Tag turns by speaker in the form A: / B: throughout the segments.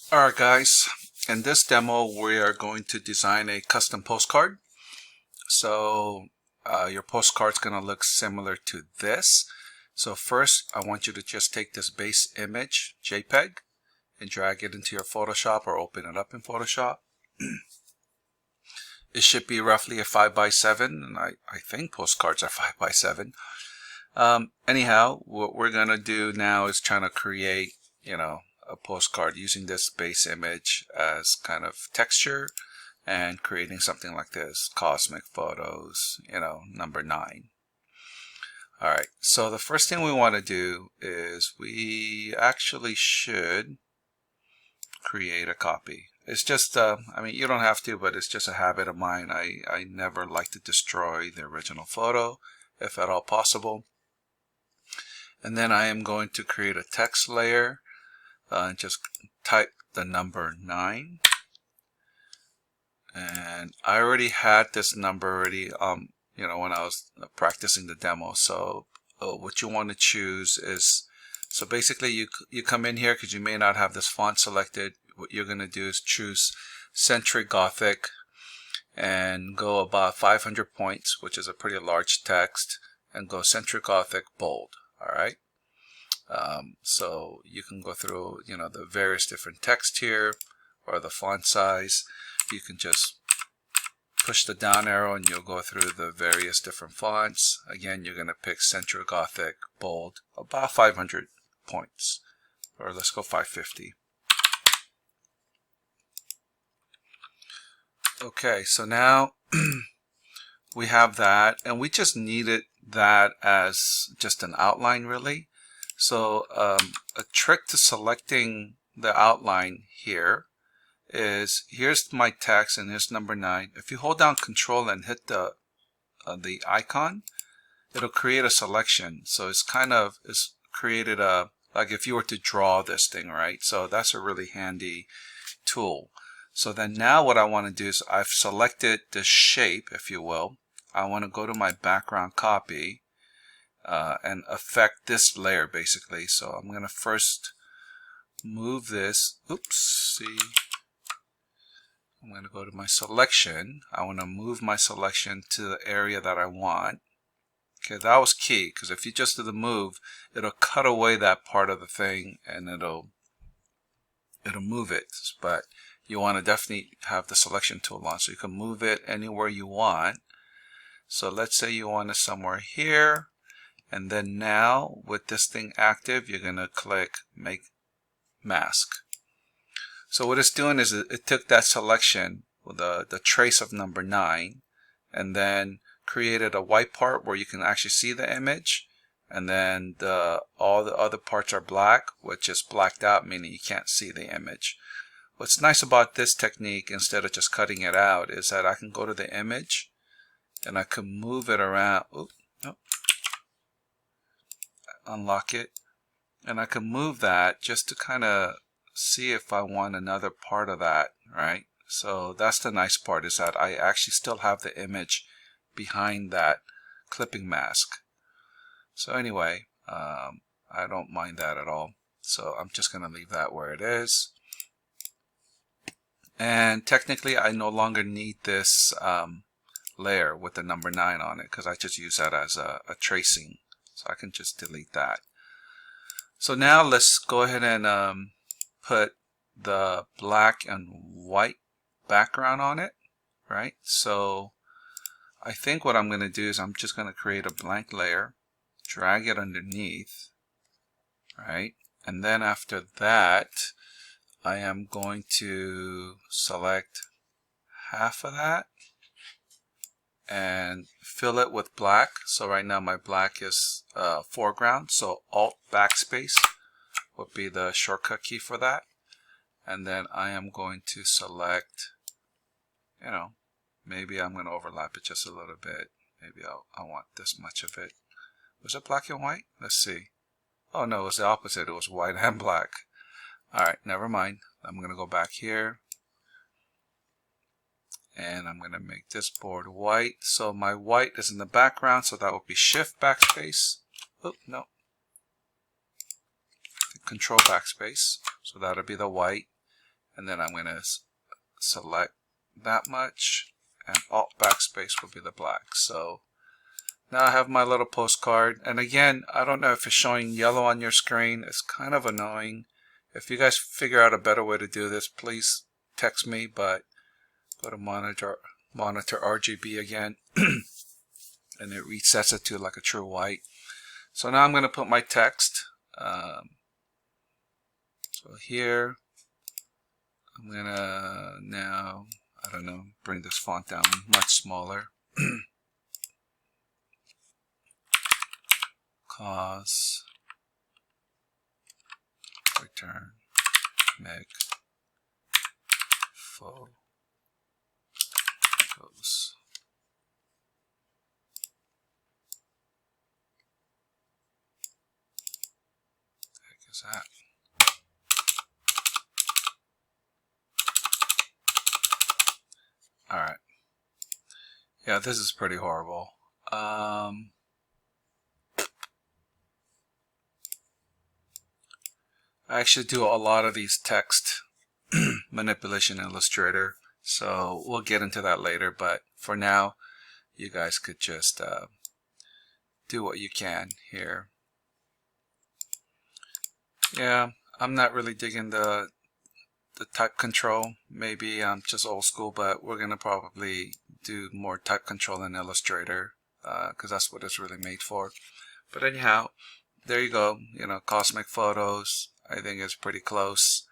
A: Alright guys, in this demo we are going to design a custom postcard. So your postcard's going to look similar to this. So first I want you to just take this base image, JPEG, and drag it into your Photoshop or open it up in Photoshop. It should be roughly a 5x7, and I think postcards are 5x7. Anyhow, what we're going to do now is trying to create, a postcard using this base image as kind of texture and creating something like this, Cosmic Photos, number 9. Alright, so the first thing we want to do is we actually should create a copy. It's just, you don't have to, but it's just a habit of mine. I never like to destroy the original photo, if at all possible. And then I am going to create a text layer. Just type the number 9, and I already had this number already when I was practicing the demo. So what you want to choose is, so basically you come in here because you may not have this font selected. What you're going to do is choose Centric Gothic and go about 500 points, which is a pretty large text, and go Centric Gothic bold. Alright, so you can go through the various different text here or the font size. You can just push the down arrow and you'll go through the various different fonts. Again, you're going to pick Centric Gothic bold, about 500 points, or let's go 550. Okay, so now we have that, and we just needed that as just an outline really. So a trick to selecting the outline here is, here's my text and here's number 9. If you hold down Control and hit the icon, it'll create a selection. So it's created a, like if you were to draw this thing, right? So that's a really handy tool. So then now what I want to do is, I've selected the shape, if you will. I want to go to my background copy and affect this layer basically. So I'm going to first move this. Oops, see. I'm going to go to my selection. I want to move my selection to the area that I want. Okay, that was key, because if you just do the move, it'll cut away that part of the thing and it'll move it. But you want to definitely have the selection tool on so you can move it anywhere you want. So let's say you want it somewhere here. And then now with this thing active, you're going to click Make Mask. So what it's doing is it took that selection with the trace of number 9 and then created a white part where you can actually see the image, and then all the other parts are black, which is blacked out, meaning you can't see the image. What's nice about this technique, instead of just cutting it out, is that I can go to the image and I can move it around. Oops, nope. Unlock it, and I can move that just to kind of see if I want another part of that, right? So that's the nice part, is that I actually still have the image behind that clipping mask. So anyway, I don't mind that at all. So I'm just going to leave that where it is. And technically I no longer need this layer with the number 9 on it, because I just use that as a tracing. So I can just delete that. So now let's go ahead and put the black and white background on it, right? So I think what I'm going to do is I'm just going to create a blank layer, drag it underneath, right? And then after that, I am going to select half of that and fill it with black. So right now my black is foreground, so Alt Backspace would be the shortcut key for that. And then I am going to select, maybe I'm going to overlap it just a little bit. Maybe I want this much of it. Was it black and white? Let's see. Oh no, it was the opposite. It was white and black. Alright, never mind. I'm going to go back here. And I'm going to make this board white. So my white is in the background, so that will be Shift Backspace. Oh, no. Control Backspace. So that'll be the white. and then I'm going to select that much, and Alt backspace will be the black. So now I have my little postcard, and again, I don't know if it's showing yellow on your screen. It's kind of annoying. If you guys figure out a better way to do this, please text me, but go to monitor RGB again, and it resets it to like a true white. So now I'm going to put my text. So here, I'm going to now, I don't know, bring this font down much smaller. Cause return meg photos. What the heck is that? All right. Yeah, this is pretty horrible. I actually do a lot of these text manipulation in Illustrator, so we'll get into that later, but for now you guys could just do what you can here. Yeah, I'm not really digging the type control. Maybe I'm just old school, but we're gonna probably do more type control in Illustrator because that's what it's really made for. But anyhow, there you go. You know, Cosmic Photos, I think it's pretty close.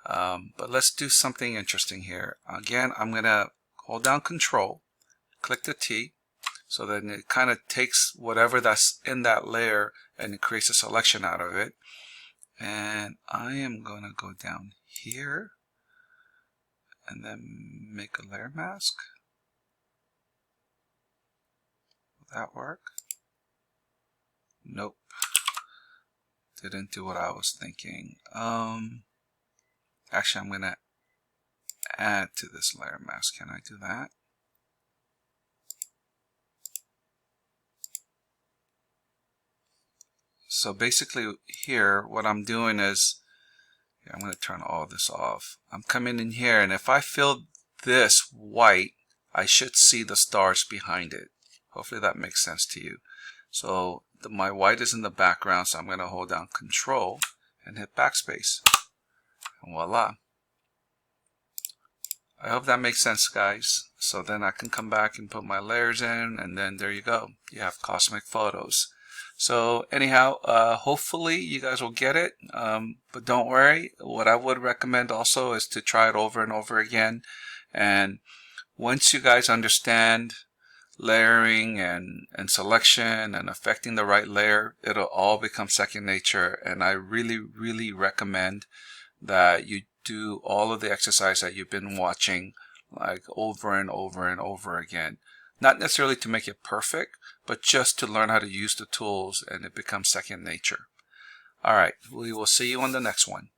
A: But let's do something interesting here. Again, I'm gonna hold down Control, click the T, so then it kind of takes whatever that's in that layer and it creates a selection out of it. And I am gonna go down here and then make a layer mask. Will that work? Nope. Didn't do what I was thinking. Actually, I'm gonna add to this layer mask. Can I do that? So basically here, what I'm doing is, I'm going to turn all this off. I'm coming in here, and if I fill this white, I should see the stars behind it. Hopefully that makes sense to you. So my white is in the background, so I'm going to hold down Control and hit backspace. And voila. I hope that makes sense, guys. So then I can come back and put my layers in, and then there you go. You have Cosmic Photos. So anyhow, hopefully you guys will get it, but don't worry. What I would recommend also is to try it over and over again. And once you guys understand layering and selection and affecting the right layer, it'll all become second nature. And I really recommend that you do all of the exercise that you've been watching, like over and over and over again. Not necessarily to make it perfect, but just to learn how to use the tools, and it becomes second nature. All right, we will see you on the next one.